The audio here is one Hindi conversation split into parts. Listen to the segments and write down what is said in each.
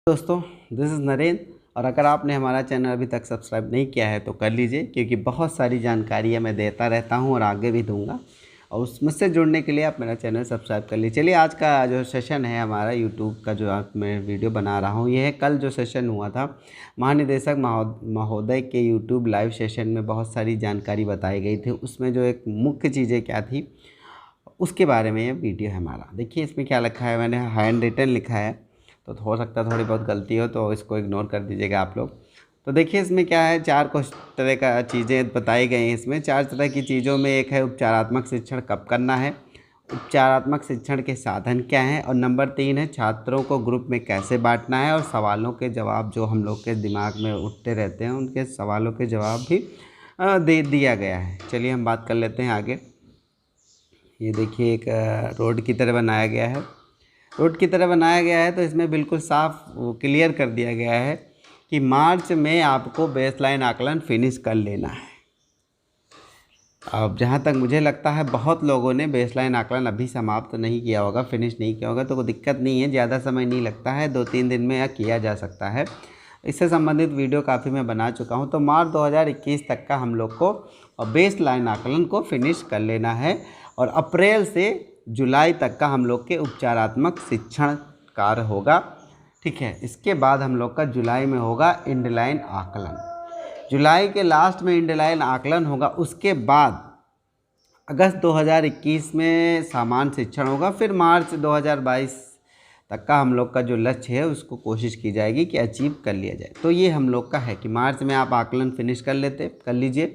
दोस्तों, दिस इज़ नरेंद्र। और अगर आपने हमारा चैनल अभी तक सब्सक्राइब नहीं किया है तो कर लीजिए, क्योंकि बहुत सारी जानकारियाँ मैं देता रहता हूँ और आगे भी दूंगा। और उसमें से जुड़ने के लिए आप मेरा चैनल सब्सक्राइब कर लीजिए। चलिए, आज का जो सेशन है हमारा यूट्यूब का, जो आज मैं वीडियो बना रहा हूँ, ये है कल जो सेशन हुआ था महानिदेशक महोदय के यूट्यूब लाइव सेशन में बहुत सारी जानकारी बताई गई थी। उसमें जो एक मुख्य चीज़ें क्या थी उसके बारे में ये वीडियो है हमारा। देखिए इसमें क्या लिखा है, मैंने हैंड रिटन लिखा है तो हो सकता है थोड़ी बहुत गलती हो, तो इसको इग्नोर कर दीजिएगा आप लोग। तो देखिए इसमें क्या है, चार कुछ तरह का चीज़ें बताई गई हैं। इसमें चार तरह की चीज़ों में एक है उपचारात्मक शिक्षण कब करना है, उपचारात्मक शिक्षण के साधन क्या हैं, और नंबर 3 है छात्रों को ग्रुप में कैसे बांटना है, और सवालों के जवाब जो हम लोग के दिमाग में उठते रहते हैं उनके सवालों के जवाब भी दे दिया गया है। चलिए हम बात कर लेते हैं आगे। ये देखिए एक रोड की तरह बनाया गया है। रोड की तरह बनाया गया है तो इसमें बिल्कुल साफ क्लियर कर दिया गया है कि मार्च में आपको बेसलाइन आकलन फिनिश कर लेना है। अब जहाँ तक मुझे लगता है बहुत लोगों ने बेसलाइन आकलन अभी समाप्त नहीं किया होगा, फिनिश नहीं किया होगा, तो कोई दिक्कत नहीं है, ज़्यादा समय नहीं लगता है, 2-3 दिन में यह किया जा सकता है। इससे संबंधित वीडियो काफ़ी मैं बना चुका हूँ। तो मार्च 2021 तक का हम लोग को बेसलाइन आकलन को फिनिश कर लेना है, और अप्रैल से जुलाई तक का हम लोग के उपचारात्मक शिक्षण कार्य होगा। ठीक है, इसके बाद हम लोग का जुलाई में होगा इंडलाइन आकलन। जुलाई के लास्ट में इंडलाइन आकलन होगा। उसके बाद अगस्त 2021 में सामान्य शिक्षण होगा। फिर मार्च 2022 तक का हम लोग का जो लक्ष्य है उसको कोशिश की जाएगी कि अचीव कर लिया जाए। तो ये हम लोग का है कि मार्च में आप आकलन फिनिश कर लीजिए।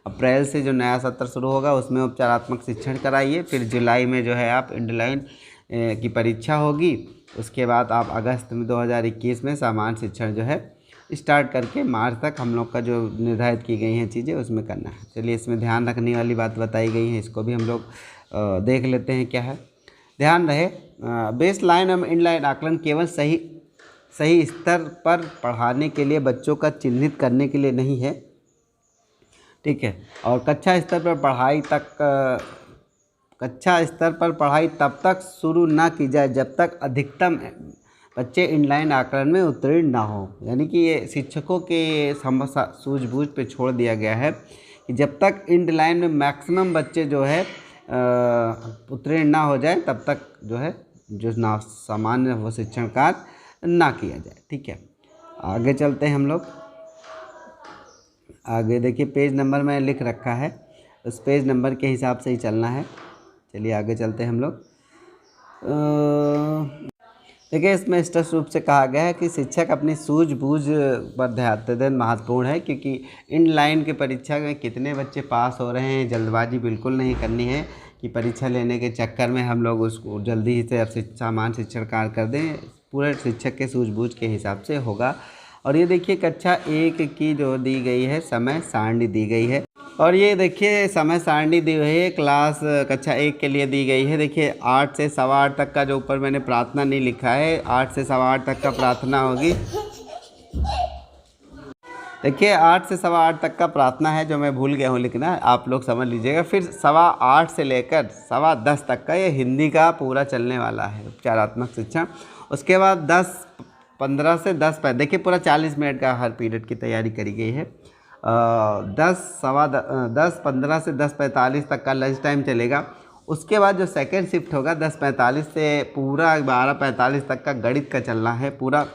अप्रैल से जो नया सत्र शुरू होगा उसमें उपचारात्मक शिक्षण कराइए। फिर जुलाई में जो है आप इंडलाइन की परीक्षा होगी। उसके बाद आप अगस्त में 2021 में सामान्य शिक्षण जो है स्टार्ट करके मार्च तक हम लोग का जो निर्धारित की गई हैं चीज़ें उसमें करना है। चलिए, इसमें ध्यान रखने वाली बात बताई गई है, इसको भी हम लोग देख लेते हैं क्या है। ध्यान रहे, बेस लाइन और इनलाइन आकलन केवल सही स्तर पर पढ़ाने के लिए, बच्चों का चिन्हित करने के लिए नहीं है। ठीक है, और कक्षा स्तर पर पढ़ाई तब तक शुरू ना की जाए जब तक अधिकतम बच्चे इनलाइन आकलन में उत्तीर्ण ना हो। यानी कि ये शिक्षकों के सूझबूझ पे छोड़ दिया गया है कि जब तक इनलाइन में मैक्सिमम बच्चे जो है उत्तीर्ण ना हो जाए तब तक जो है जो ना सामान्य वो शिक्षण कार्य ना किया जाए। ठीक है, आगे चलते हैं हम लोग। आगे देखिए पेज नंबर में लिख रखा है, उस पेज नंबर के हिसाब से ही चलना है। चलिए आगे चलते हैं हम लोग। देखिए इसमें स्पष्ट रूप से कहा गया है कि शिक्षक अपनी सूझबूझ पर ध्यान देना महत्वपूर्ण है, क्योंकि इन लाइन की परीक्षा में कितने बच्चे पास हो रहे हैं, जल्दबाजी बिल्कुल नहीं करनी है कि परीक्षा लेने के चक्कर में हम लोग उसको जल्दी से सामान्य शिक्षण कार्य कर दें। पूरे शिक्षक के सूझबूझ के हिसाब से होगा। और ये देखिए कक्षा 1 की जो दी गई है समय सारणी दी गई है, और ये देखिए समय सारणी दी हुई है क्लास कक्षा 1 के लिए दी गई है। देखिए 8 से 8:15 तक का, जो ऊपर मैंने प्रार्थना नहीं लिखा है, 8 से 8:15 तक का प्रार्थना होगी। देखिए 8 से 8:15 तक का प्रार्थना है, जो मैं भूल गया हूँ लिखना, आप लोग समझ लीजिएगा। फिर 8:15 से लेकर 10:15 तक का ये हिंदी का पूरा चलने वाला है उपचारात्मक शिक्षण। उसके बाद 10:15 से 10:15, देखिए पूरा 40 मिनट का हर पीरियड की तैयारी करी गई है। 10:15 से 10:45 तक का लंच टाइम चलेगा। उसके बाद जो सेकेंड शिफ्ट होगा 10:45 से पूरा 12:45 तक का गणित का चलना है पूरा।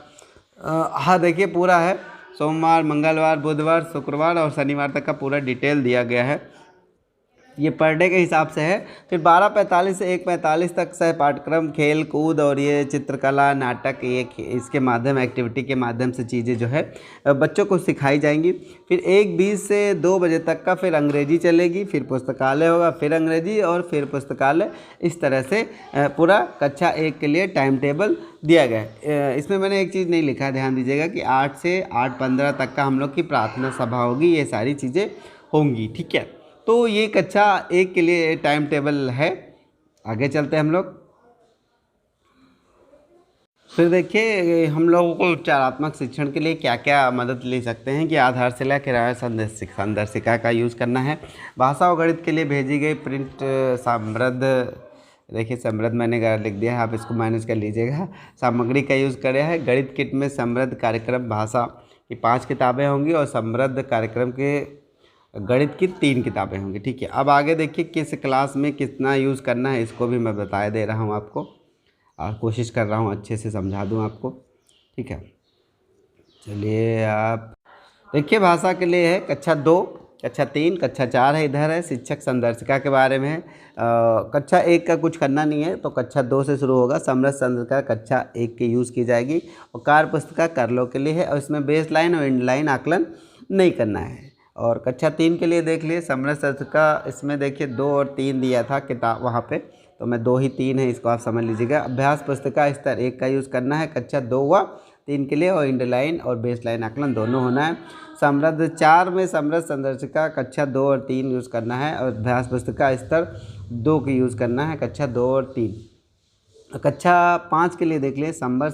हाँ देखिए पूरा है, सोमवार, मंगलवार, बुधवार, शुक्रवार और शनिवार तक का पूरा डिटेल दिया गया है। ये पर डे के हिसाब से है। फिर 12:45 से 1:45 तक सह पाठ्यक्रम, खेल कूद और ये चित्रकला, नाटक, ये इसके माध्यम, एक्टिविटी के माध्यम से चीज़ें जो है बच्चों को सिखाई जाएंगी। फिर 1:20 से 2 बजे तक का फिर अंग्रेजी चलेगी, फिर पुस्तकालय होगा, फिर अंग्रेजी और फिर पुस्तकालय। इस तरह से पूरा कक्षा 1 के लिए टाइम टेबल दिया गया है। इसमें मैंने एक चीज़ नहीं लिखा, ध्यान दीजिएगा कि 8 से 8:15 तक का हम लोग की प्रार्थना सभा होगी, ये सारी चीज़ें होंगी। ठीक है, तो ये कक्षा 1 के लिए टाइम टेबल है। आगे चलते हैं हम लोग। फिर देखिए हम लोगों को उपचारात्मक शिक्षण के लिए क्या क्या मदद ले सकते हैं कि आधारशिला किराया संदर्शिका का यूज़ करना है। भाषा और गणित के लिए भेजी गई प्रिंट समृद्ध देखिए समृद्ध मैंने लिख दिया है, आप इसको मैनेज कर लीजिएगा। सामग्री का यूज़ कर रहा है। गणित किट में समृद्ध कार्यक्रम भाषा की 5 किताबें होंगी और समृद्ध कार्यक्रम के गणित की 3 किताबें होंगी। ठीक है, अब आगे देखिए किस क्लास में कितना यूज़ करना है इसको भी मैं बता दे रहा हूँ आपको, और कोशिश कर रहा हूँ अच्छे से समझा दूँ आपको। ठीक है, चलिए आप देखिए भाषा के लिए है कक्षा 2, कक्षा 3, कक्षा 4 है, इधर है शिक्षक संदर्शिका के बारे में है। कक्षा 1 का कुछ करना नहीं है, तो कक्षा 2 से शुरू होगा। समृद्ध संदर्शिका कक्षा 1 की यूज़ की जाएगी और कार्य पुस्तिका कर लो के लिए है, और इसमें बेस लाइन और एंड लाइन आकलन नहीं करना है। और कक्षा 3 के लिए देख लिए समृद्ध संदर्शिका, इसमें देखिए 2 और 3 दिया था किताब वहाँ पे, तो मैं 2 ही 3 है, इसको आप समझ लीजिएगा। अभ्यास पुस्तिका स्तर 1 का यूज़ करना है कक्षा 2 व 3 के लिए, और एंड लाइन और बेस लाइन आकलन दोनों होना है। समृद्ध 4 में समृद्ध संदर्शिका कक्षा 2 और 3 यूज़ करना है, और अभ्यास पुस्तिका स्तर 2 की यूज़ करना है कक्षा 2 और 3। कक्षा 5 के लिए देख लिए समृद्ध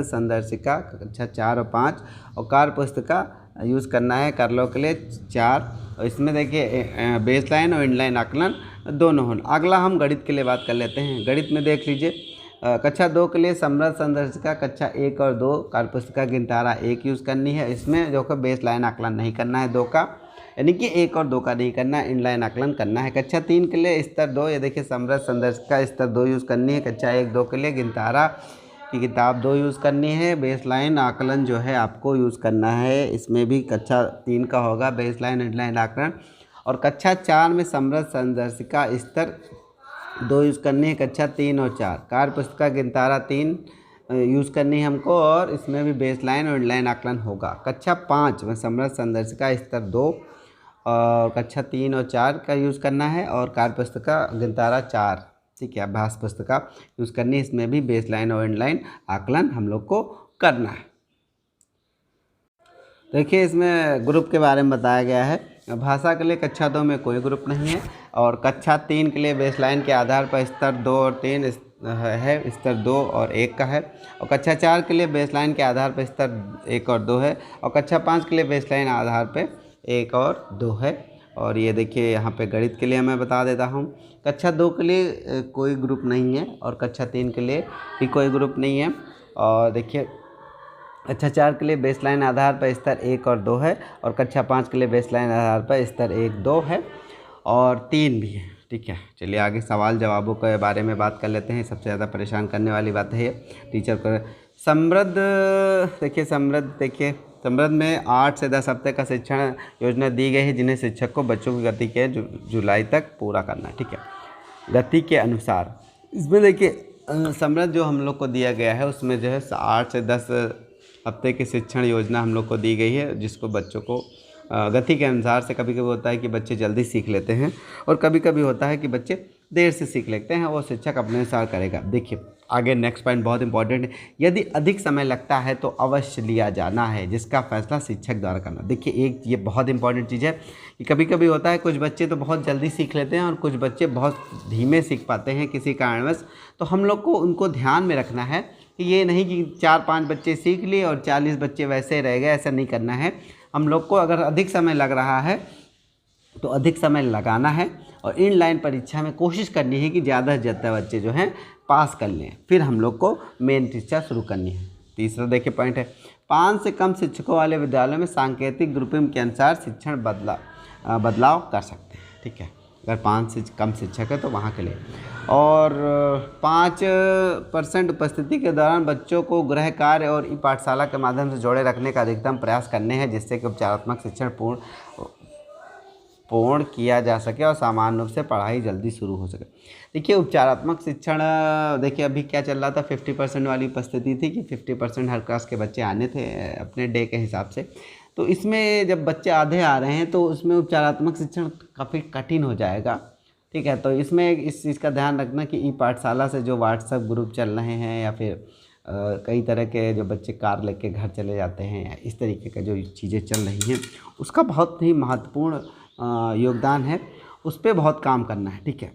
संदर्शिका कक्षा 4 और 5, और कार्य पुस्तिका यूज़ करना है कर लो के लिए 4, और इसमें देखिए बेस लाइन और एंड लाइन आकलन दोनों होना। अगला हम गणित के लिए बात कर लेते हैं। गणित में देख लीजिए कक्षा 2 के लिए समृद्ध संदर्शिका कक्षा 1 और 2 कार्य पुस्तिका गिनतारा 1 यूज़ करनी है। इसमें जो कि बेस लाइन आकलन नहीं करना है 2 का, यानी कि 1 और 2 का नहीं करना है, इनलाइन आकलन करना है। कक्षा 3 के लिए स्तर 2, ये देखिए समृद्ध संदर्शिका स्तर 2 यूज़ करनी है। कक्षा 1, 2 के लिए गिनतारा की किताब 2 यूज़ करनी है। बेस लाइन आकलन जो है आपको यूज़ करना है, इसमें भी कक्षा 3 का होगा बेस लाइन इनलाइन आकलन। और कक्षा 4 में समृद्ध संदर्शिका स्तर 2 यूज़ करनी है। कक्षा 3 और 4 कार्य पुस्तिका गिनतारा 3 यूज़ करनी है हमको, और इसमें भी बेस लाइन और इनलाइन आकलन होगा। कक्षा 5 में समृद्ध संदर्शिका स्तर 2 और कक्षा 3 और 4 का यूज़ करना है, और कार्य पुस्तिका गिनतारा 4, ठीक है, अभ्यास पुस्तिका यूज़ करनी है। इसमें भी बेस लाइन और इनलाइन आकलन हम लोग को करना है। देखिए इसमें ग्रुप के बारे में बताया गया है। भाषा के लिए कक्षा 2 में कोई ग्रुप नहीं है, और कक्षा 3 के लिए बेस लाइन के आधार पर स्तर 2 और 3 है, स्तर 2 और 1 का है। और कक्षा 4 के लिए बेस लाइन के आधार पर स्तर 1 और 2 है, और कक्षा 5 के लिए बेस लाइन आधार पर 1 और 2 है। और ये देखिए यहाँ पे गणित के लिए मैं बता देता हूँ। कक्षा 2 के लिए कोई ग्रुप नहीं है, और कक्षा 3 के लिए भी कोई ग्रुप नहीं है। और देखिए कक्षा 4 के लिए बेस लाइन आधार पर स्तर 1 और 2 है, और कक्षा 5 के लिए बेस लाइन आधार पर स्तर 1, 2 है, और 3 भी है। ठीक है, चलिए आगे सवाल जवाबों के बारे में बात कर लेते हैं। सबसे ज़्यादा परेशान करने वाली बात है ये टीचर को। समृद्ध देखिए समृद्ध में 8 से 10 हफ्ते का शिक्षण योजना दी गई है, जिन्हें शिक्षक को बच्चों की गति के जुलाई तक पूरा करना है। ठीक है, गति के अनुसार इसमें देखिए समृद्ध जो हम लोग को दिया गया है, उसमें जो है 8 से 10 हफ्ते की शिक्षण योजना हम लोग को दी गई है, जिसको बच्चों को गति के अनुसार से कभी कभी होता है कि बच्चे जल्दी सीख लेते हैं, और कभी कभी होता है कि बच्चे देर से सीख लेते हैं, वो शिक्षक अपने अनुसार करेगा। देखिए आगे नेक्स्ट पॉइंट बहुत इंपॉर्टेंट है। यदि अधिक समय लगता है तो अवश्य लिया जाना है, जिसका फैसला शिक्षक द्वारा करना। देखिए एक ये बहुत इंपॉर्टेंट चीज़ है कि कभी कभी होता है कुछ बच्चे तो बहुत जल्दी सीख लेते हैं, और कुछ बच्चे बहुत धीमे सीख पाते हैं किसी कारणवश। तो हम लोग को उनको ध्यान में रखना है कि ये नहीं कि 4-5 बच्चे सीख लिए और 40 बच्चे वैसे रह गए, ऐसा नहीं करना है। हम लोग को अगर अधिक समय लग रहा है तो अधिक समय लगाना है, और इनलाइन परीक्षा में कोशिश करनी है कि ज़्यादा से ज़्यादा बच्चे जो हैं पास कर लें, फिर हम लोग को मेन परीक्षा शुरू करनी है। तीसरा देखिए पॉइंट है, 5 से कम शिक्षकों वाले विद्यालयों में सांकेतिक ग्रुपिंग के अनुसार शिक्षण बदलाव कर सकते हैं। ठीक है, अगर 5 से कम शिक्षक है तो वहाँ के लिए। और 5% उपस्थिति के दौरान बच्चों को गृह कार्य और ई पाठशाला के माध्यम से जोड़े रखने का अधिकतम प्रयास करने हैं, जिससे कि उपचारात्मक शिक्षण पूर्ण किया जा सके और सामान्य रूप से पढ़ाई जल्दी शुरू हो सके। देखिए उपचारात्मक शिक्षण, देखिए अभी क्या चल रहा था, 50% वाली उपस्थिति थी कि 50% हर क्लास के बच्चे आने थे अपने डे के हिसाब से। तो इसमें जब बच्चे आधे आ रहे हैं तो उसमें उपचारात्मक शिक्षण काफ़ी कठिन हो जाएगा। ठीक है, तो इसमें इस चीज़ का ध्यान रखना कि ई पाठशाला से जो व्हाट्सएप ग्रुप चल रहे हैं, या फिर कई तरह के जो बच्चे कार लेके घर चले जाते हैं, या इस तरीके का जो चीज़ें चल रही हैं, उसका बहुत ही महत्वपूर्ण योगदान है, उस पर बहुत काम करना है। ठीक है,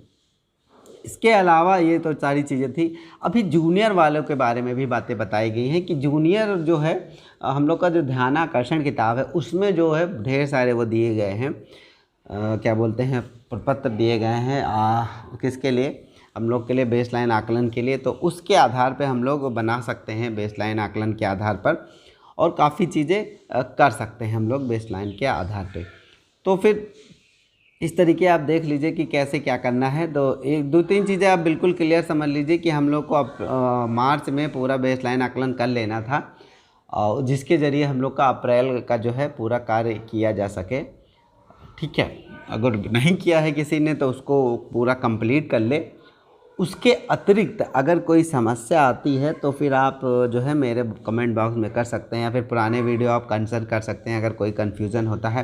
इसके अलावा ये तो सारी चीज़ें थी। अभी जूनियर वालों के बारे में भी बातें बताई गई हैं कि जूनियर जो है हम लोग का जो ध्यानाकर्षण किताब है, उसमें जो है ढेर सारे वो दिए गए हैं क्या बोलते हैं प्रपत्र दिए गए हैं किसके लिए, हम लोग के लिए बेसलाइन आकलन के लिए। तो उसके आधार पे हम लोग बना सकते हैं बेसलाइन आकलन के आधार पर, और काफ़ी चीज़ें कर सकते हैं हम लोग बेसलाइन के आधार पे। तो फिर इस तरीके आप देख लीजिए कि कैसे क्या करना है। तो एक दो तीन चीज़ें आप बिल्कुल क्लियर समझ लीजिए कि हम लोग को अब मार्च में पूरा बेसलाइन आकलन कर लेना था, जिसके ज़रिए हम लोग का अप्रैल का जो है पूरा कार्य किया जा सके। ठीक है, अगर नहीं किया है किसी ने तो उसको पूरा कंप्लीट कर ले। उसके अतिरिक्त अगर कोई समस्या आती है तो फिर आप जो है मेरे कमेंट बॉक्स में कर सकते हैं, या फिर पुराने वीडियो आप कंसल्ट कर सकते हैं अगर कोई कन्फ्यूज़न होता है।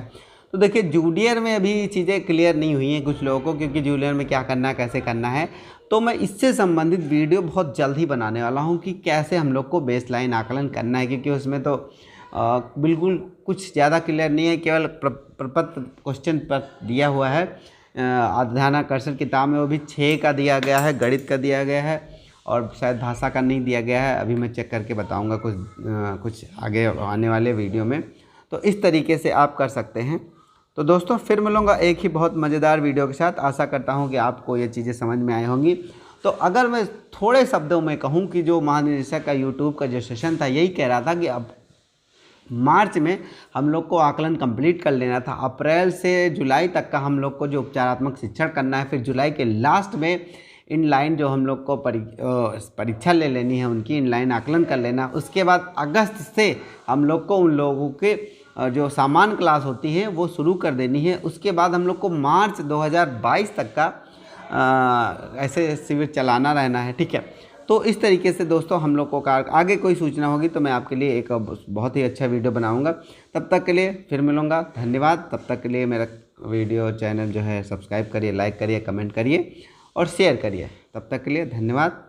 तो देखिए जूनियर में अभी चीज़ें क्लियर नहीं हुई हैं कुछ लोगों को, क्योंकि जूनियर में क्या करना है कैसे करना है। तो मैं इससे संबंधित वीडियो बहुत जल्द ही बनाने वाला हूँ कि कैसे हम लोग को बेसलाइन आकलन करना है, क्योंकि उसमें तो बिल्कुल कुछ ज़्यादा क्लियर नहीं है, केवल प्रपत्र क्वेश्चन पर दिया हुआ है। ध्यानाकर्षण किताब में वो भी 6 का दिया गया है, गणित का दिया गया है, और शायद भाषा का नहीं दिया गया है। अभी मैं चेक करके बताऊंगा कुछ आगे आने वाले वीडियो में। तो इस तरीके से आप कर सकते हैं। तो दोस्तों फिर मिलूँगा एक ही बहुत मज़ेदार वीडियो के साथ। आशा करता हूँ कि आपको ये चीज़ें समझ में आई होंगी। तो अगर मैं थोड़े शब्दों में कहूँ कि जो महानिदेशक का यूट्यूब का जो सेशन था यही कह रहा था कि अब मार्च में हम लोग को आकलन कंप्लीट कर लेना था। अप्रैल से जुलाई तक का हम लोग को जो उपचारात्मक शिक्षण करना है, फिर जुलाई के लास्ट में इनलाइन जो हम लोग को परीक्षा ले लेनी है, उनकी इनलाइन आकलन कर लेना। उसके बाद अगस्त से हम लोग को उन लोगों के जो सामान्य क्लास होती है वो शुरू कर देनी है। उसके बाद हम लोग को मार्च 2022 तक का ऐसे शिविर चलाना रहना है। ठीक है, तो इस तरीके से दोस्तों हम लोग को आगे कोई सूचना होगी तो मैं आपके लिए एक बहुत ही अच्छा वीडियो बनाऊंगा। तब तक के लिए फिर मिलूँगा, धन्यवाद। तब तक के लिए मेरा वीडियो चैनल जो है सब्सक्राइब करिए, लाइक करिए, कमेंट करिए और शेयर करिए। तब तक के लिए धन्यवाद।